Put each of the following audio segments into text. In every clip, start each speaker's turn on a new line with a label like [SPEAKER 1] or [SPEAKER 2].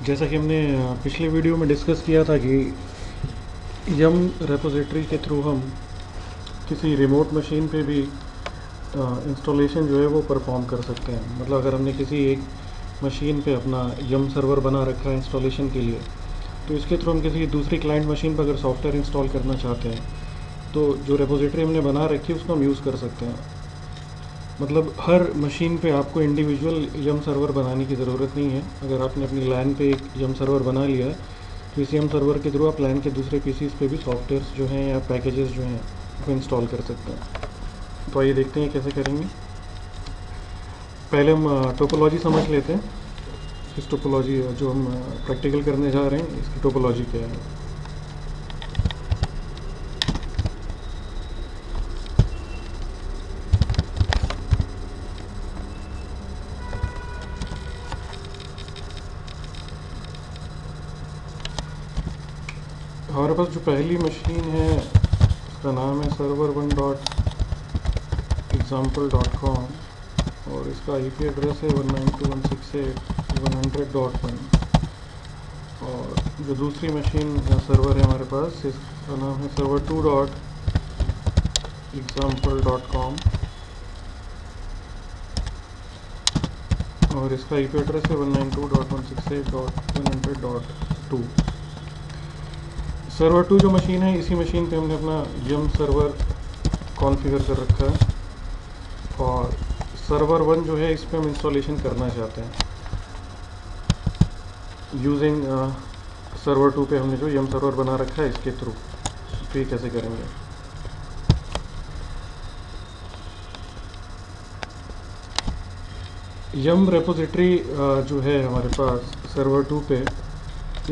[SPEAKER 1] जैसा कि हमने पिछले वीडियो में डिस्कस किया था कि यम रेपोजिटरी के थ्रू हम किसी रिमोट मशीन पे भी इंस्टॉलेशन जो है वो परफॉर्म कर सकते हैं। मतलब अगर हमने किसी एक मशीन पे अपना यम सर्वर बना रखा है इंस्टॉलेशन के लिए, तो इसके थ्रू हम किसी दूसरी क्लाइंट मशीन पर अगर सॉफ्टवेयर इंस्टॉल करना चाहते हैं तो जो रेपोजिटरी हमने बना रखी है उसको हम यूज़ कर सकते हैं। मतलब हर मशीन पे आपको इंडिविजुअल यम सर्वर बनाने की ज़रूरत नहीं है। अगर आपने अपनी लैन पे एक यम सर्वर बना लिया है तो इस यम सर्वर के थ्रू आप लैन के दूसरे पीसीज पे भी सॉफ्टवेयर्स जो हैं या पैकेजेस जो हैं वो इंस्टॉल कर सकते हैं। तो आइए देखते हैं कैसे करेंगे। पहले हम टोपोलॉजी समझ लेते हैं। इस टोपोलॉजी जो हम प्रैक्टिकल करने जा रहे हैं इसकी टोपोलॉजी क्या है। हमारे पास जो पहली मशीन है उसका नाम है server1.example.com और इसका आईपी एड्रेस है 192.168.100.1। और जो दूसरी मशीन या सर्वर है हमारे पास इसका नाम है server2.example.com और इसका आईपी एड्रेस है 192.168.100.2। सर्वर 2 जो मशीन है, इसी मशीन पे हमने अपना यम सर्वर कॉन्फ़िगर कर रखा है और सर्वर 1 जो है इस पर हम इंस्टॉलेशन करना चाहते हैं यूजिंग सर्वर 2 पे हमने जो यम सर्वर बना रखा है इसके थ्रू। तो ये कैसे करेंगे। यम रेपोजिटरी जो है हमारे पास सर्वर 2 पे,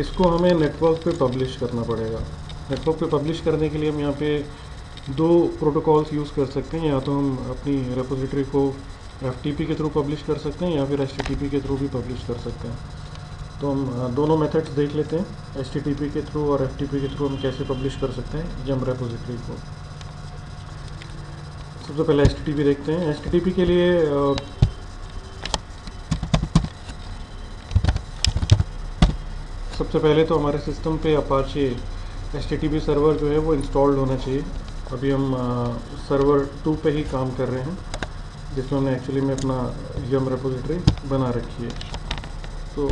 [SPEAKER 1] इसको हमें नेटवर्क पे पब्लिश करना पड़ेगा। नेटवर्क पे पब्लिश करने के लिए हम यहाँ पे दो प्रोटोकॉल्स यूज़ कर सकते हैं। या तो हम अपनी रेपोजिटरी को FTP के थ्रू पब्लिश कर सकते हैं या फिर HTTP के थ्रू भी पब्लिश कर सकते हैं। तो हम दोनों मेथड्स देख लेते हैं, HTTP के थ्रू और FTP के थ्रू हम कैसे पब्लिश कर सकते हैं यम रेपोजिटरी को। सबसे पहले HTTP देखते हैं। HTTP के लिए सबसे पहले तो हमारे सिस्टम पे अपाचे HTTP सर्वर जो है वो इंस्टॉल्ड होना चाहिए। अभी हम सर्वर 2 पे ही काम कर रहे हैं जिसमें हमने एक्चुअली में अपना यम रेपोजिटरी बना रखी है। तो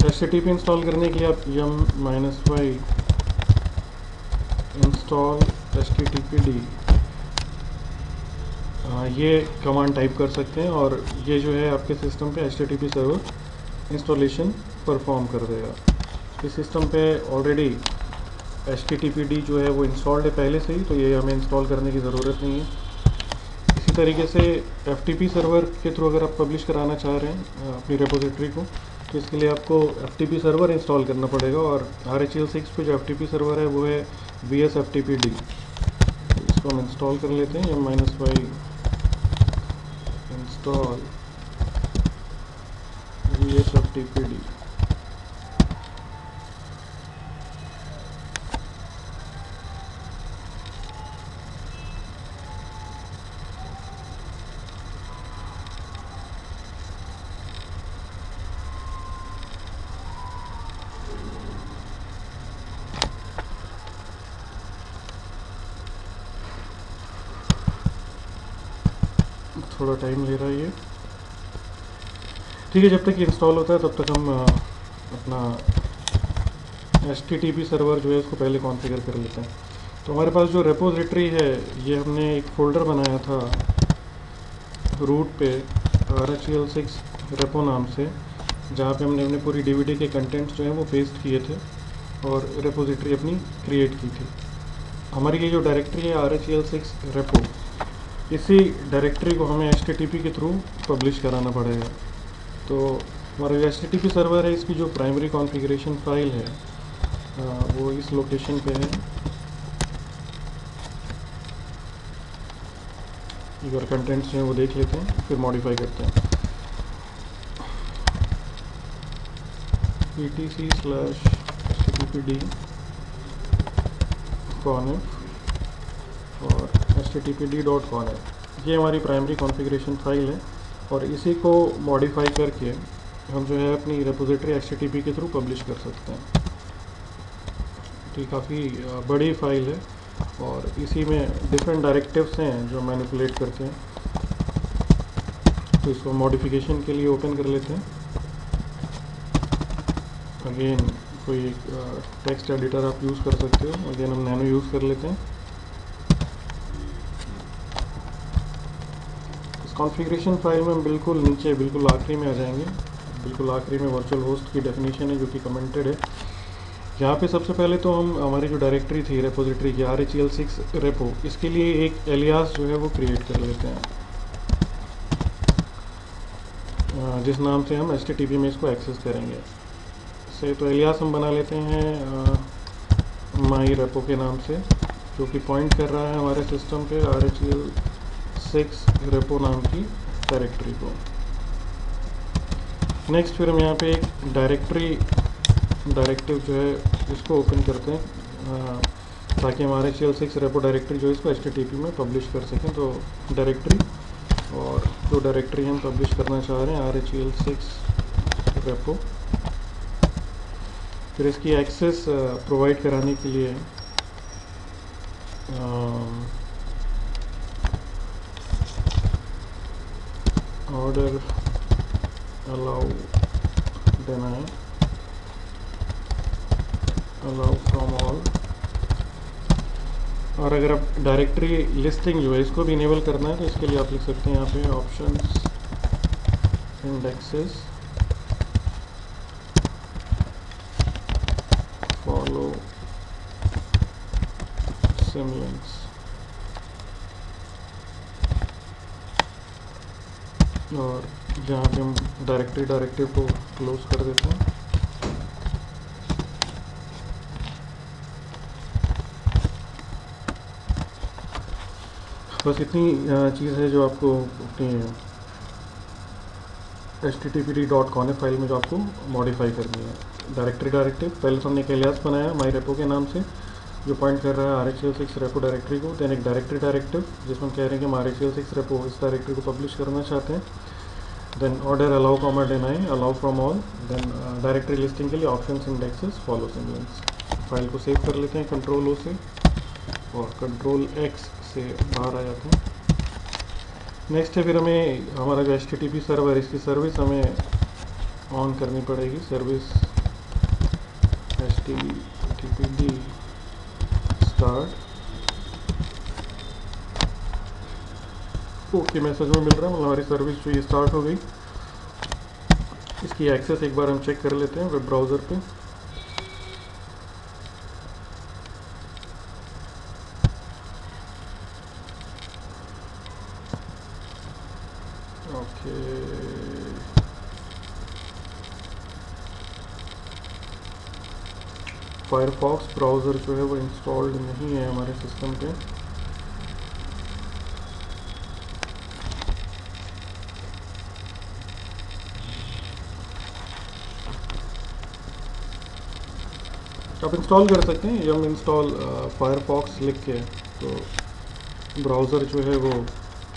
[SPEAKER 1] HTTP इंस्टॉल करने के लिए आप yum-y इंस्टॉल httpd ये कमांड टाइप कर सकते हैं और ये जो है आपके सिस्टम पे HTTP सर्वर इंस्टॉलेशन परफॉर्म कर देगा। इस सिस्टम पे ऑलरेडी httpd जो है वो इंस्टॉल्ड है पहले से ही, तो ये हमें इंस्टॉल करने की ज़रूरत नहीं है। इसी तरीके से FTP सर्वर के थ्रू अगर आप पब्लिश कराना चाह रहे हैं अपनी रेपोजिटरी को, तो इसके लिए आपको FTP सर्वर इंस्टॉल करना पड़ेगा और RHEL6 पे जो FTP सर्वर है वो है VSFTPD। तो इसको हम इंस्टॉल कर लेते हैं। yum-y install VSFTPD। थोड़ा टाइम ले रहा है ये, ठीक है। जब तक ये इंस्टॉल होता है तब तक हम अपना HTTP सर्वर जो है उसको पहले कॉन्फ़िगर कर लेते हैं। तो हमारे पास जो रेपोजिटरी है ये हमने एक फ़ोल्डर बनाया था रूट पे RHEL6 रेपो नाम से, जहाँ पे हमने अपने पूरी DVD के कंटेंट्स जो हैं वो पेस्ट किए थे और रेपोजिटरी अपनी क्रिएट की थी। हमारी ये जो डायरेक्टरी है RHEL6 रेपो, इसी डायरेक्टरी को हमें HTTP के थ्रू पब्लिश कराना पड़ेगा। तो हमारा जो HTTP सर्वर है इसकी जो प्राइमरी कॉन्फ़िगरेशन फाइल है वो इस लोकेशन पे है। एक बार कंटेंट्स हैं वो देख लेते हैं फिर मॉडिफाई करते हैं। etc/httpd conf और httpd.conf, ये हमारी प्राइमरी कॉन्फ़िगरेशन फाइल है और इसी को मॉडिफाई करके हम जो है अपनी रेपोजिटरी HTTP के थ्रू पब्लिश कर सकते हैं। तो ये काफ़ी बड़ी फाइल है और इसी में डिफरेंट डायरेक्टिव्स हैं जो मैनिपुलेट करते हैं। तो इसको मॉडिफिकेशन के लिए ओपन कर लेते हैं। अगेन कोई टेक्स्ट एडिटर आप यूज़ कर सकते हो। अगेन हम नैनो यूज़ कर लेते हैं। इस कॉन्फ़िगरेशन फाइल में हम बिल्कुल नीचे बिल्कुल आखिरी में आ जाएंगे। बिल्कुल आखिरी में वर्चुअल होस्ट की डेफिनेशन है जो कि कमेंटेड है। यहाँ पे सबसे पहले तो हम हमारी जो डायरेक्टरी थी रेपोजिटरी की RHEL6 रेपो, इसके लिए एक एलियास जो है वो क्रिएट कर लेते हैं, जिस नाम से हम HTTP में इसको एक्सेस करेंगे। से तो एलियास हम बना लेते हैं माई रेपो के नाम से, जो कि पॉइंट कर रहा है हमारे सिस्टम पे RHEL6 रेपो नाम की डायरेक्टरी को। नेक्स्ट फिर हम यहाँ पे एक डायरेक्टिव जो है इसको ओपन करते हैं, ताकि हमारे RHEL6 रेपो डायरेक्टरी जो है इसको HTTP में पब्लिश कर सकें। तो डायरेक्टरी और जो डायरेक्टरी हम पब्लिश करना चाह रहे हैं RHEL6 रेपो, फिर इसकी एक्सेस प्रोवाइड कराने के लिए order allow deny allow from all. और अगर आप डायरेक्टरी लिस्टिंग जो है इसको भी इनेबल करना है तो इसके लिए आप लिख सकते हैं यहाँ पे ऑप्शंस इंडेक्सेस फॉलो सिमलिंक्स, और जहाँ पे हम डायरेक्टिव को क्लोज कर देते हैं। बस इतनी चीज़ है जो आपको अपनी httpd.conf फाइल में जो आपको मॉडिफाई करनी है। डायरेक्टिव पहले तो हमने एक एलियास बनाया माई रेपो के नाम से जो पॉइंट कर रहा है RHEL6 रेपो डायरेक्टरी को। देन एक डायरेक्टिव जिसमें हम कह रहे हैं कि हम RHEL6 रेपो इस डायरेक्टरी को पब्लिश करना चाहते हैं। Then order allow comma deny allow from all. Then directory listing के लिए options indexes follow symlinks. File को सेव कर लेते हैं Ctrl+O से और Ctrl+X से बाहर आ जाते हैं। नेक्स्ट है फिर हमें हमारा जो HTTP सर्वर, इसकी सर्विस हमें ऑन करनी पड़ेगी। Service httpd start. Okay message में मिल रहा है, मतलब हमारी सर्विस जो ये स्टार्ट हो गई। इसकी एक्सेस एक बार हम चेक कर लेते हैं वेब ब्राउज़र पे। ओके फायरफॉक्स ब्राउज़र जो है वो इंस्टॉल्ड नहीं है हमारे सिस्टम पे। आप इंस्टॉल कर सकते हैं, जब इंस्टॉल फायरफॉक्स लिख के तो ब्राउज़र जो है वो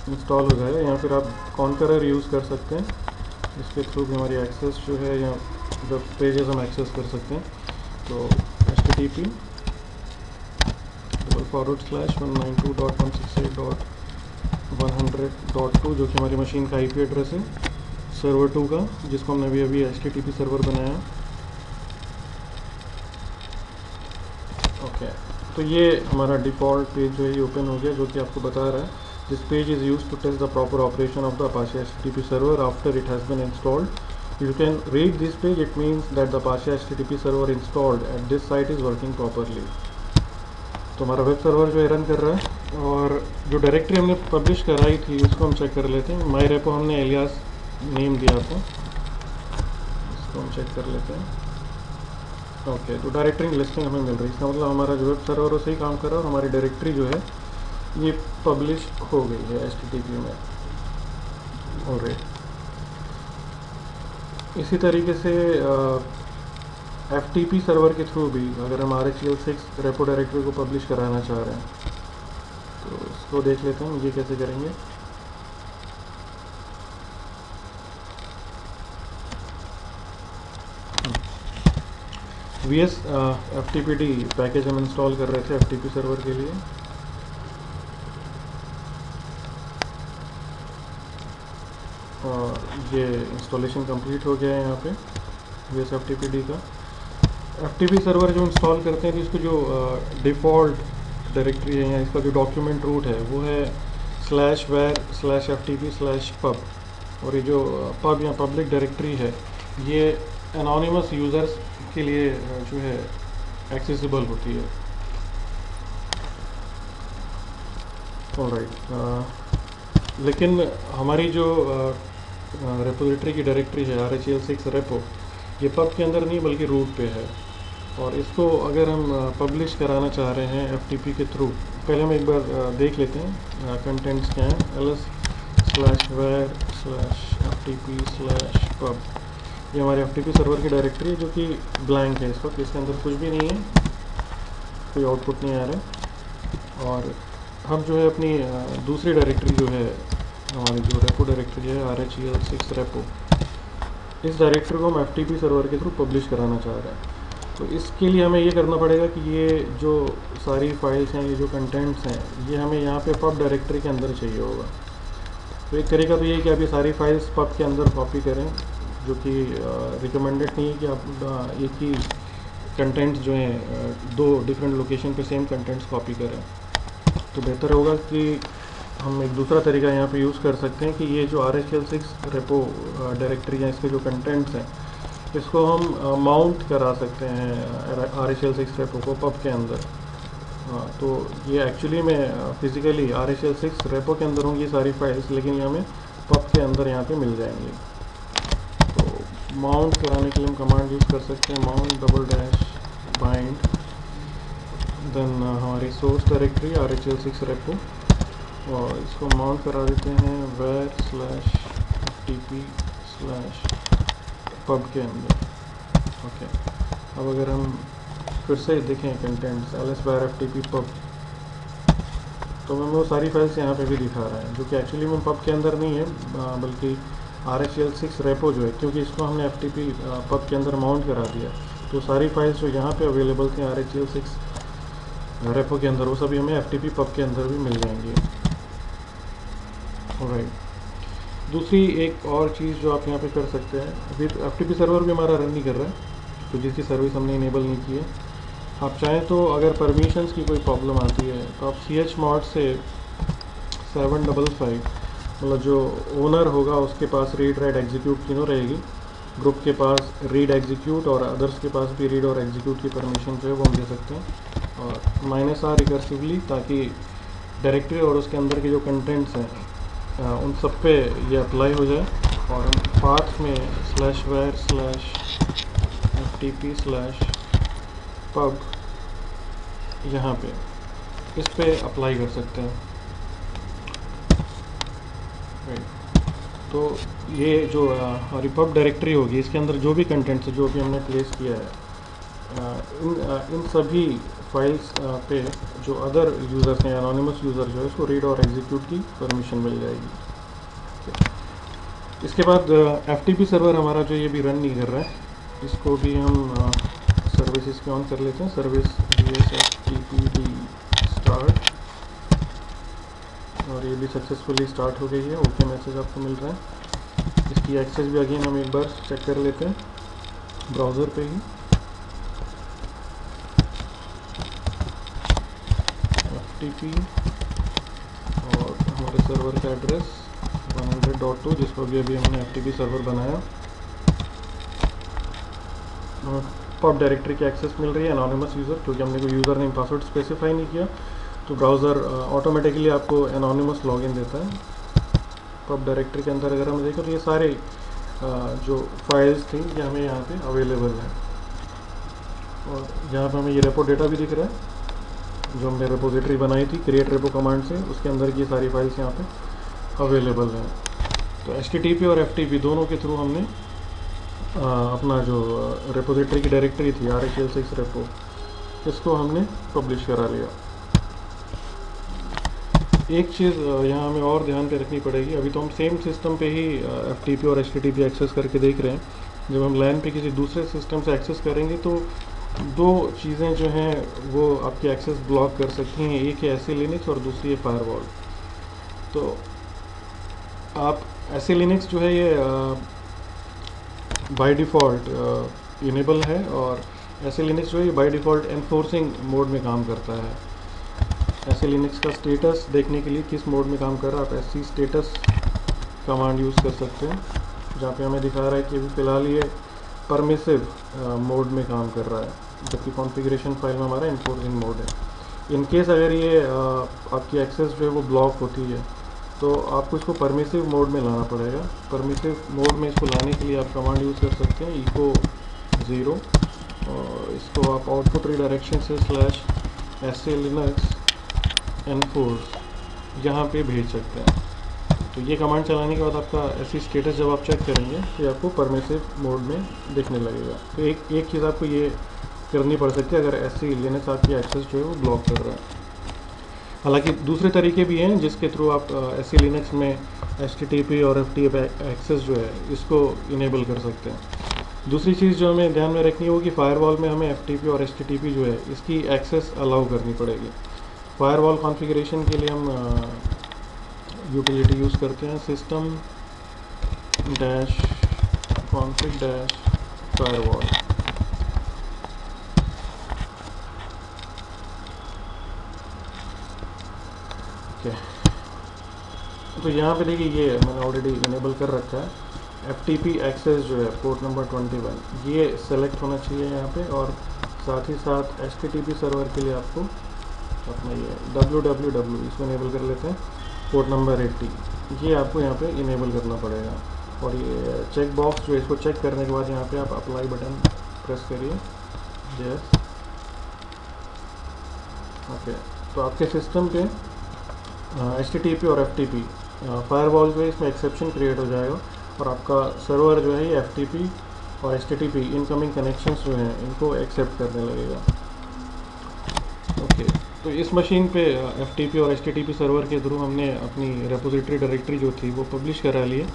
[SPEAKER 1] इंस्टॉल हो जाएगा। या फिर आप कॉन्करर यूज़ कर सकते हैं, इसके थ्रू भी हमारी एक्सेस जो है या वेब पेजेस हम एक्सेस कर सकते हैं। तो http://192.168.100.2 जो कि हमारी मशीन का IP एड्रेस है सर्वर 2 का, जिसको हमने अभी HTTP सर्वर बनाया है। ओके तो ये हमारा डिफ़ॉल्ट पेज जो है ये ओपन हो गया, जो कि आपको बता रहा है this page is used to test the proper operation of the Apache HTTP server after it has been installed. You can read this page, it means that the Apache HTTP server installed at this site is working properly। तो हमारा web server जो है run कर रहा है। और जो directory हमने पब्लिश कराई थी उसको हम चेक कर लेते हैं। माई रेपो हमने एलियास नेम दिया था, इसको हम चेक कर लेते हैं। ओके तो डायरेक्टरी लिस्टिंग हमें मिल रही है, इसका मतलब हमारा जो वेब सर्वर वो सही काम कर रहा है और हमारी डायरेक्टरी जो है ये पब्लिश हो गई है HTTP में ऑलरेडी। इसी तरीके से FTP सर्वर के थ्रू भी अगर हम RHEL6 रेपो डायरेक्टरी को पब्लिश कराना चाह रहे हैं तो इसको देख लेते हैं ये कैसे करेंगे। VS FTPD पैकेज हम इंस्टॉल कर रहे थे FTP सर्वर के लिए। और ये इंस्टॉलेशन कंप्लीट हो गया है यहाँ पे VS FTPD का। FTP सर्वर जो इंस्टॉल करते हैं तो इसको जो डिफ़ॉल्ट डायरेक्टरी है या इसका जो डॉक्यूमेंट रूट है वो है /var/ftp/pub। और ये जो पब या पब्लिक डायरेक्टरी है ये एनोनिमस यूज़र्स के लिए जो है एक्सेसिबल होती है। ऑलराइट, लेकिन हमारी जो रेपोजिटरी की डायरेक्टरी है RHEL6 रेपो, ये पब के अंदर नहीं बल्कि रूट पे है। और इसको अगर हम पब्लिश कराना चाह रहे हैं FTP के थ्रू, पहले हम एक बार देख लेते हैं कंटेंट्स क्या हैं। ls/var/ftp/pub, ये हमारे FTP सर्वर की डायरेक्टरी है जो कि ब्लैंक है इस वक्त, इसके अंदर कुछ भी नहीं है, कोई आउटपुट नहीं आ रहा है। और हम जो है अपनी दूसरी डायरेक्टरी जो है हमारी जो रेपो डायरेक्टरी है RHEL6 रेपो, इस डायरेक्टरी को हम FTP सर्वर के थ्रू पब्लिश कराना चाह रहे हैं। तो इसके लिए हमें ये करना पड़ेगा कि ये जो सारी फाइल्स हैं, ये जो कंटेंट्स हैं, ये हमें यहाँ पे पब डायरेक्टरी के अंदर चाहिए होगा। तो एक तरीका तो ये है कि आप ये सारी फाइल्स पब के अंदर कॉपी करें, जो कि रिकमेंडेड नहीं है कि आप एक ही कंटेंट्स जो हैं दो डिफरेंट लोकेशन पे सेम कंटेंट्स कॉपी करें। तो बेहतर होगा कि हम एक दूसरा तरीका यहाँ पे यूज़ कर सकते हैं कि ये जो RHEL6 रेपो डायरेक्टरी है, इसके जो कंटेंट्स हैं, इसको हम माउंट करा सकते हैं RHEL6 रेपो को पब के अंदर। तो ये एक्चुअली में फिज़िकली RHEL6 रेपो के अंदर होंगी ये सारी फाइल्स, लेकिन ये हमें पब के अंदर यहाँ पे मिल जाएंगे। तो माउंट कराने के लिए हम कमांड यूज़ कर सकते हैं mount:/bind, देन हमारी सोर्स डायरेक्टरी RHEL6 रेपो, और इसको माउंट करा देते हैं var/ftp/pub के अंदर। ओके, अब अगर हम फिर से देखें कंटेंट्स ls/var/ftp/pub, तो हमें वो सारी फाइल्स यहाँ पे भी दिखा रहा है, जो कि एक्चुअली में पब के अंदर नहीं है बल्कि RHEL6 रेपो जो है, क्योंकि इसको हमने FTP पब के अंदर माउंट करा दिया। तो सारी फाइल्स जो यहाँ पे अवेलेबल थी RHEL6 रेपो के अंदर, वो सभी हमें FTP पब के अंदर भी मिल जाएंगी। ऑलराइट, दूसरी एक और चीज़ जो आप यहाँ पे कर सकते हैं, अभी FTP सर्वर भी हमारा रन नहीं कर रहा है, तो जिसकी सर्विस हमने इनेबल नहीं की है। आप चाहें तो अगर परमिशंस की कोई प्रॉब्लम आती है तो आप chmod से 755, मतलब जो ओनर होगा उसके पास रीड राइट एग्जीक्यूट तीनों रहेगी, ग्रुप के पास रीड एग्जीक्यूट और अदर्स के पास भी रीड और एग्जीक्यूट की परमिशन जो है वो हम दे सकते हैं, और -r रिकर्सिवली, ताकि डायरेक्टरी और उसके अंदर के जो कंटेंट्स हैं उन सब पे ये अप्लाई हो जाए। और हम पाथ में /var/ftp/pub यहाँ पे इस पे अप्लाई कर सकते हैं। राइट, तो ये जो हमारी पब डायरेक्टरी होगी, इसके अंदर जो भी कंटेंट्स जो भी हमने प्लेस किया है, इन सभी फाइल्स पे जो अदर यूज़र्स हैं, एनोनिमस यूज़र जो है, उसको रीड और एग्जीक्यूट की परमिशन मिल जाएगी। इसके बाद FTP सर्वर हमारा जो ये भी रन नहीं कर रहा है, इसको भी हम सर्विसेज पे ऑन कर लेते हैं। सर्विस VSFTPD स्टार्ट, और ये भी सक्सेसफुली स्टार्ट हो गई है, ओके मैसेज आपको मिल रहा है। इसकी एक्सेस भी अगेन हम एक बार चेक कर लेते हैं ब्राउज़र पे ही। FTP और हमारे सर्वर का एड्रेस 100.2, जिसको भी अभी हमने FTP सर्वर बनाया। पब डायरेक्टरी की एक्सेस मिल रही है एनोनिमस यूज़र, क्योंकि हमने कोई यूज़र नेम पासवर्ड स्पेसिफाई नहीं किया, तो ब्राउज़र ऑटोमेटिकली आपको एनोनिमस लॉगिन देता है। पब डायरेक्टरी के अंदर अगर हम देखें तो ये सारे जो फाइल्स थी ये हमें यहाँ पे अवेलेबल है, और यहाँ पे हमें ये रेपो डेटा भी दिख रहा है जो हमने रेपोजिटरी बनाई थी क्रिएट रेपो कमांड से, उसके अंदर की सारी फाइल्स यहाँ पे अवेलेबल हैं। तो HTTP और FTP दोनों के थ्रू हमने अपना जो रेपोजिटरी की डायरेक्टरी थी RHEL6 रेपो, इसको हमने पब्लिश करा लिया। एक चीज़ यहाँ हमें और ध्यान पे रखनी पड़ेगी, अभी तो हम सेम सिस्टम पे ही FTP और HTTP एक्सेस करके देख रहे हैं। जब हम LAN पे किसी दूसरे सिस्टम से एक्सेस करेंगे तो दो चीज़ें जो हैं वो आपकी एक्सेस ब्लॉक कर सकती हैं, एक है एसए लिनक्स और दूसरी है फायरवॉल। तो आप एसए लिनक्स जो है ये बाय डिफ़ॉल्ट इनेबल है, और एसए लिनक्स जो है ये बाय डिफ़ॉल्ट एनफोर्सिंग मोड में काम करता है। एसए लिनक्स का स्टेटस देखने के लिए किस मोड में काम कर रहा है, आप एससी स्टेटस कमांड यूज़ कर सकते हैं, जहाँ पे हमें दिखा रहा है कि अभी फ़िलहाल ये परमिसिव मोड में काम कर रहा है, जबकि कॉन्फ़िगरेशन फाइल में हमारा एनफोर्सिंग मोड है। इन केस अगर ये आपकी एक्सेस जो है वो ब्लॉक होती है तो आपको इसको परमिसिव मोड में लाना पड़ेगा। परमिसिव मोड में इसको लाने के लिए आप कमांड यूज़ कर सकते हैं echo 0, और इसको आप आउटपुट रिडायरेक्शन से /sa linux enforce यहाँ पे भेज सकते हैं। तो ये कमांड चलाने के बाद आपका ऐसी स्टेटस जब आप चेक करेंगे तो आपको परमिसिव मोड में दिखने लगेगा। तो एक चीज़ आपको ये करनी पड़ सकती है अगर ऐसी लिनक्स आपकी एक्सेस जो है वो ब्लॉक कर रहा है। हालांकि दूसरे तरीके भी हैं जिसके थ्रू आप ऐसी लिनक्स में HTTP और FTP एक्सेस जो है इसको इनेबल कर सकते हैं। दूसरी चीज़ जो हमें ध्यान में रखनी होगी, फायरवॉल में हमें FTP और HTTP जो है इसकी एक्सेस अलाउ करनी पड़ेगी। फायरवॉल कॉन्फ़िगरेशन के लिए हम यूटिलिटी यूज़ करते हैं system -config -firewall। तो यहाँ पे देखिए ये मैंने ऑलरेडी इनेबल कर रखा है। FTP एक्सेस जो है पोर्ट नंबर 21 ये सेलेक्ट होना चाहिए यहाँ पे, और साथ ही साथ HTTP सर्वर के लिए आपको अपना ये www इसको इनेबल कर लेते हैं, पोर्ट नंबर 80 ये आपको यहाँ पे इनेबल करना पड़ेगा। और ये चेक बॉक्स जो है इसको चेक करने के बाद यहाँ पे आप अप्लाई बटन प्रेस करिए, यस, ओके। तो आपके सिस्टम पे HTTP और FTP फायरवॉल जो है इसमें एक्सेप्शन क्रिएट हो जाएगा, और आपका सर्वर जो है ये FTP और HTTP इनकमिंग कनेक्शंस जो हैं इनको एक्सेप्ट करने लगेगा। ओके, तो इस मशीन पे FTP और HTTP सर्वर के थ्रू हमने अपनी रेपोजिटरी डायरेक्टरी जो थी वो पब्लिश करा ली है।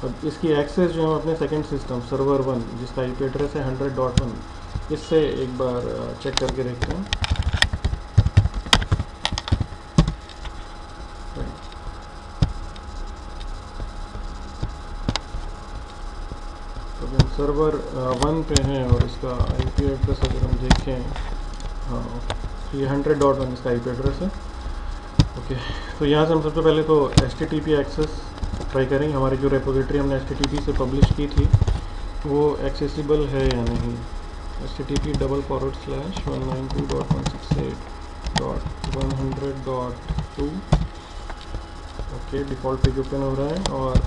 [SPEAKER 1] अब इसकी एक्सेस जो है हम अपने सेकंड सिस्टम सर्वर 1 जिसका IP एड्रेस है 100.1 इससे एक बार चेक करके देखते हैं। सर्वर 1 पे हैं और इसका IP एड्रेस अगर हम देखें, हाँ ये 100.1 इसका IP एड्रेस है। ओके, तो यहाँ से हम सबसे पहले तो HTTP एक्सेस ट्राई करेंगे। हमारी जो रेपोजिटरी हमने HTTP से पब्लिश की थी वो एक्सेसिबल है या नहीं। http://192.168.100.2 okay, default page open हो रहा है, और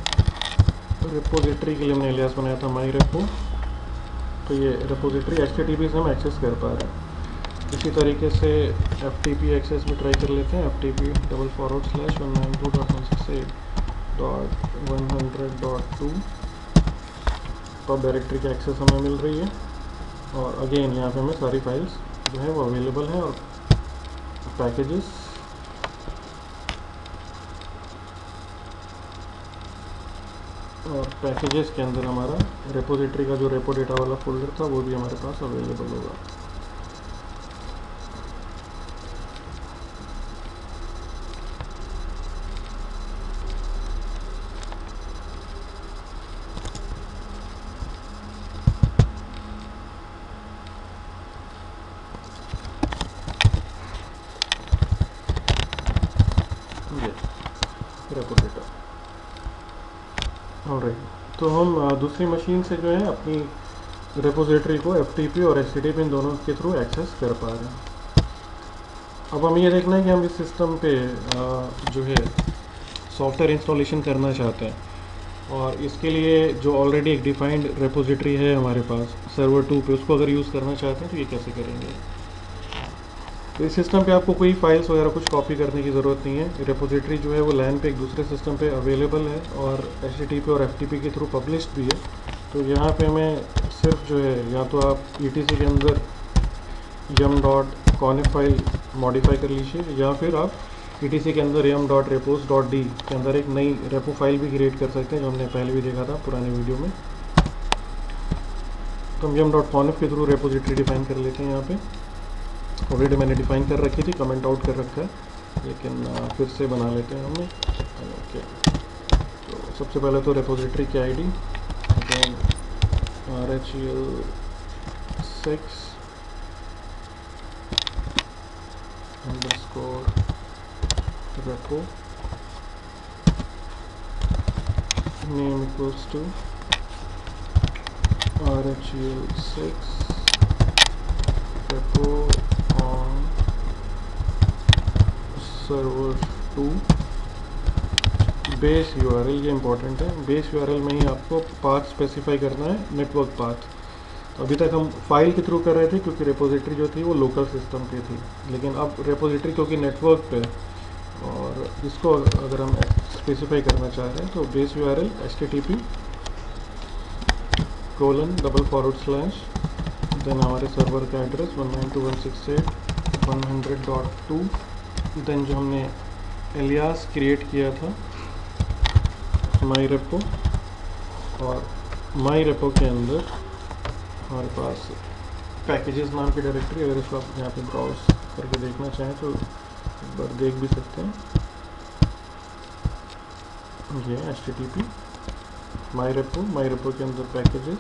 [SPEAKER 1] रेपोजिटरी के लिए हमने एलियास बनाया था माई रेपो। तो ये रेपोजिटरी HTTP से हम एक्सेस कर पा रहे हैं। इसी तरीके से FTP एक्सेस भी ट्राई कर लेते हैं, ftp://192.168.100.2 टॉप डायरेक्टरी की एक्सेस हमें मिल रही है, और अगेन यहाँ पे हमें सारी फाइल्स जो है वो अवेलेबल हैं, और पैकेजेस के अंदर हमारा रेपोजिटरी का जो रेपो डेटा वाला फोल्डर था वो भी हमारे पास अवेलेबल होगा। Repo data, alright. तो हम दूसरी मशीन से जो है अपनी रेपोजिटरी को FTP और HTTP इन दोनों के थ्रू एक्सेस कर पा रहे हैं। अब हमें ये देखना है कि हम इस सिस्टम पे जो है सॉफ्टवेयर इंस्टॉलेशन करना चाहते हैं, और इसके लिए जो ऑलरेडी एक डिफाइंड रेपोजिटरी है हमारे पास सर्वर 2 पे, उसको अगर यूज़ करना चाहते हैं तो ये कैसे करेंगे। तो इस सिस्टम पे आपको कोई फाइल्स वगैरह कुछ कॉपी करने की ज़रूरत नहीं है। रेपोजिटरी जो है वो LAN पे एक दूसरे सिस्टम पे अवेलेबल है, और HTTP और FTP के थ्रू पब्लिश्ड भी है। तो यहाँ पे हमें सिर्फ जो है या तो आप ETC के अंदर yum.conf फाइल मॉडिफाई कर लीजिए, या फिर आप ETC के अंदर yum.repos.d के अंदर एक नई रेपो फाइल भी क्रिएट कर सकते हैं, जो हमने पहले भी देखा था पुराने वीडियो में। तो हम yum.conf के थ्रू रेपोजिटरी डिफाइन कर लेते हैं। यहाँ पे ऑलरेडी मैंने डिफाइन कर रखी थी, कमेंट आउट कर रखा है, लेकिन फिर से बना लेते हैं हमने। ओके, तो सबसे पहले तो रेपोजिटरी की ID, then RHEL6 _ repo name equals to RHEL6 repo on server 2 base URL, ये इंपॉर्टेंट है। बेस URL में ही आपको पाथ स्पेसिफाई करना है, नेटवर्क पाथ। तो अभी तक हम फाइल के थ्रू कर रहे थे क्योंकि रेपोजिटरी जो थी वो लोकल सिस्टम पे थी, लेकिन अब रेपोजिटरी क्योंकि नेटवर्क पे, और इसको अगर हम स्पेसिफाई करना चाह रहे हैं तो बेस URL http:// देन हमारे सर्वर का एड्रेस 192.168.100.2, देन जो हमने एलियास क्रिएट किया था myrepo, और myrepo के अंदर हमारे पास पैकेजेस नाम की डायरेक्टरी, अगर इसको आप यहाँ पे ब्राउज करके देखना चाहें तो एक बार देख भी सकते हैं। ये http myrepo के अंदर पैकेजेस,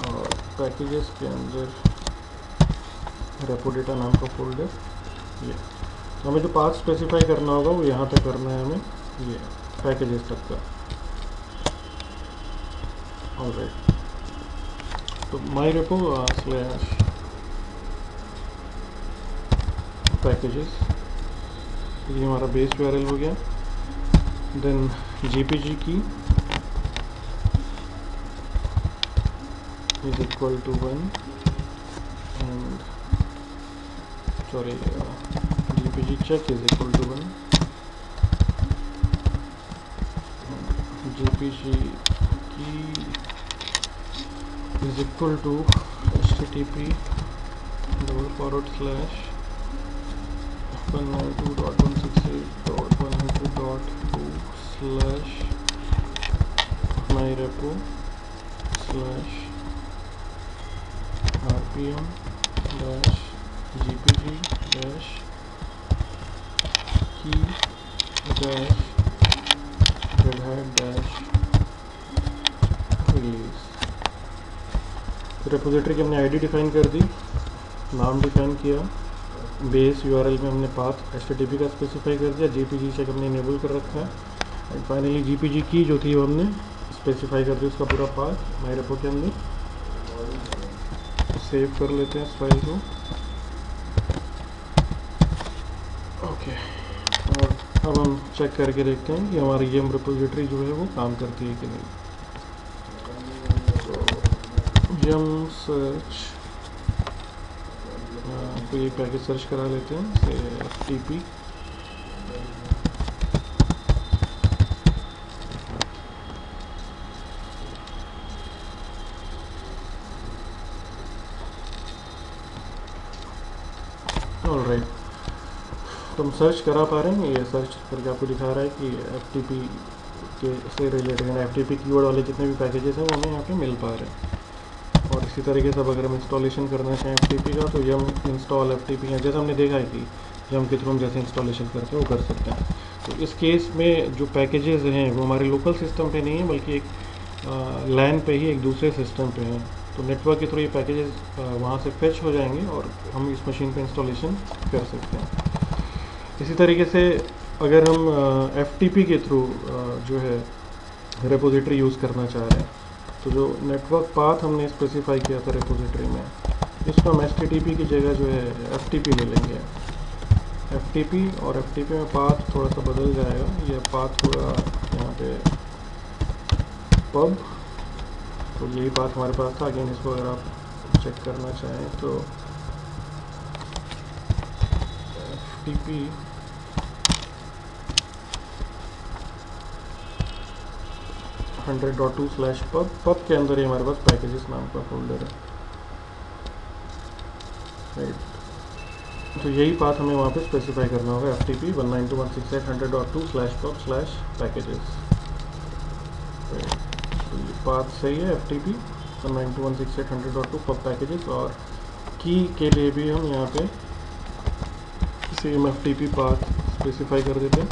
[SPEAKER 1] और पैकेजेस के अंदर रेपो डेटा नाम का फोल्डर। ये तो हमें जो पाथ स्पेसिफाई करना होगा वो यहाँ तक करना है हमें, ये पैकेजेस तक का। ऑलराइट, तो myrepo /packages, ये हमारा बेस URL हो गया। देन GPG की is equal to 1 and GPG check is equal to 1, GPG key is equal to http://rpm-gpg-key-redhat-release। Repository की हमने आईडी डिफाइन कर दी, नाम डिफाइन किया, बेस URL में हमने पाथ http का स्पेसिफाई कर दिया, GPG चेक हमने इनेबल कर रखा है, एंड फाइनली GPG की जो थी वो हमने स्पेसिफाई कर दी, उसका पूरा पाथ myrepo के अंदर। सेव कर लेते हैं इस फाइल को। ओके, और अब हम चेक करके देखते हैं कि हमारी यम रेपोजिटरी जो है वो काम करती है कि नहीं। यम सर्च, कोई एक पैकेज सर्च करा लेते हैं, से FTP। ऑलराइट, तो हम सर्च करा पा रहे हैं, ये सर्च करके आपको दिखा रहा है कि FTP के से रिलेटेड FTP कीवर्ड वाले जितने भी पैकेजेस हैं वो हमें यहाँ पे मिल पा रहे हैं। और इसी तरीके से अगर हम इंस्टॉलेशन करना चाहें FTP का तो यम इंस्टॉल FTP है, जैसे हमने देखा है कि यम के थ्रू हम जैसे इंस्टॉलेशन करते हैं वो कर सकते हैं। तो इस केस में जो पैकेजेस हैं वो हमारे लोकल सिस्टम पे नहीं है, बल्कि एक LAN पे ही एक दूसरे सिस्टम पे हैं। तो नेटवर्क के थ्रू ये पैकेजेस वहाँ से फेच हो जाएंगे और हम इस मशीन पे इंस्टॉलेशन कर सकते हैं। इसी तरीके से अगर हम FTP के थ्रू जो है रेपोजिटरी यूज़ करना चाह रहे हैं, तो जो नेटवर्क पाथ हमने स्पेसिफाई किया था रेपोजिटरी में, इसको हम HTTP की जगह जो है FTP ले लेंगे। FTP और FTP में पाथ थोड़ा सा बदल जाएगा, ये पाथ थोड़ा यहाँ पे पब, तो यही पाथ हमारे पास था। अगेन इसको अगर आप चेक करना चाहें तो FTP $100.2/pub के अंदर ही हमारे पास पैकेजेस नाम का फोल्डर है, राइट। तो यही पाथ हमें वहाँ पे स्पेसिफाई करना होगा, FTP 192.168.100.2/pub/packages, राइट। पाथ सही है FTP 192.168.100.2 फॉर पैकेजेस, और की के लिए भी हम यहाँ पे सेम FTP पाथ स्पेसिफाई कर देते हैं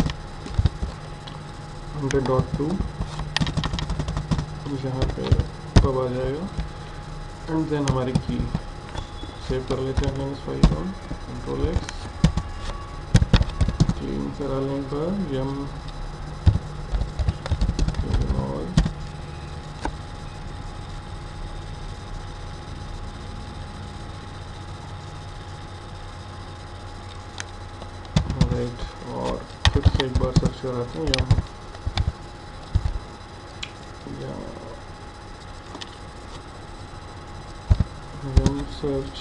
[SPEAKER 1] 100.2, यहाँ पे कब आ जाएगा, एंड देन हमारी की सेव कर लेते हैं अपने इस फाइल को, Ctrl+X, क्लीन करा लें एक बार यम राइट, और फिर से एक बार सर्च कराते हैं यम सर्च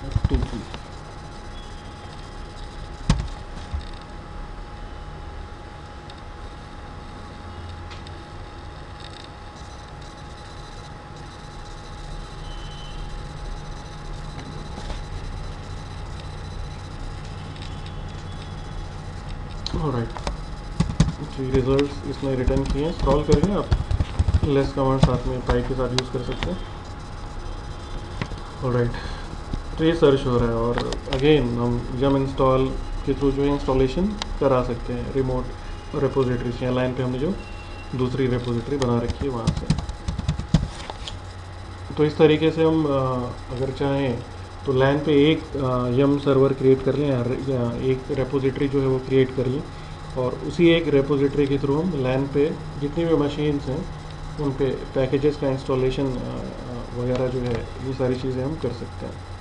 [SPEAKER 1] FTP। ऑलराइट, जी रिजल्ट्स इसमें रिटर्न किए हैं, स्क्रॉल करके आप लेस कमांड साथ में पाइप के साथ यूज़ कर सकते हैं। ऑलराइट, तो ये सर्च हो रहा है, और अगेन हम यम इंस्टॉल के थ्रू जो है इंस्टॉलेशन करा सकते हैं रिमोट रेपोजिटरी से, या लाइन पे हमने जो दूसरी रेपोजिटरी बना रखी है वहाँ से। तो इस तरीके से हम अगर चाहें तो लैन पे एक यम सर्वर क्रिएट कर लें, या एक रेपोजिटरी जो है वो क्रिएट कर लें, और उसी एक रेपोजिटरी के थ्रू हम लैन पे जितनी भी मशीन्स हैं उन पे पैकेजेस का इंस्टॉलेशन वगैरह जो है ये सारी चीज़ें हम कर सकते हैं।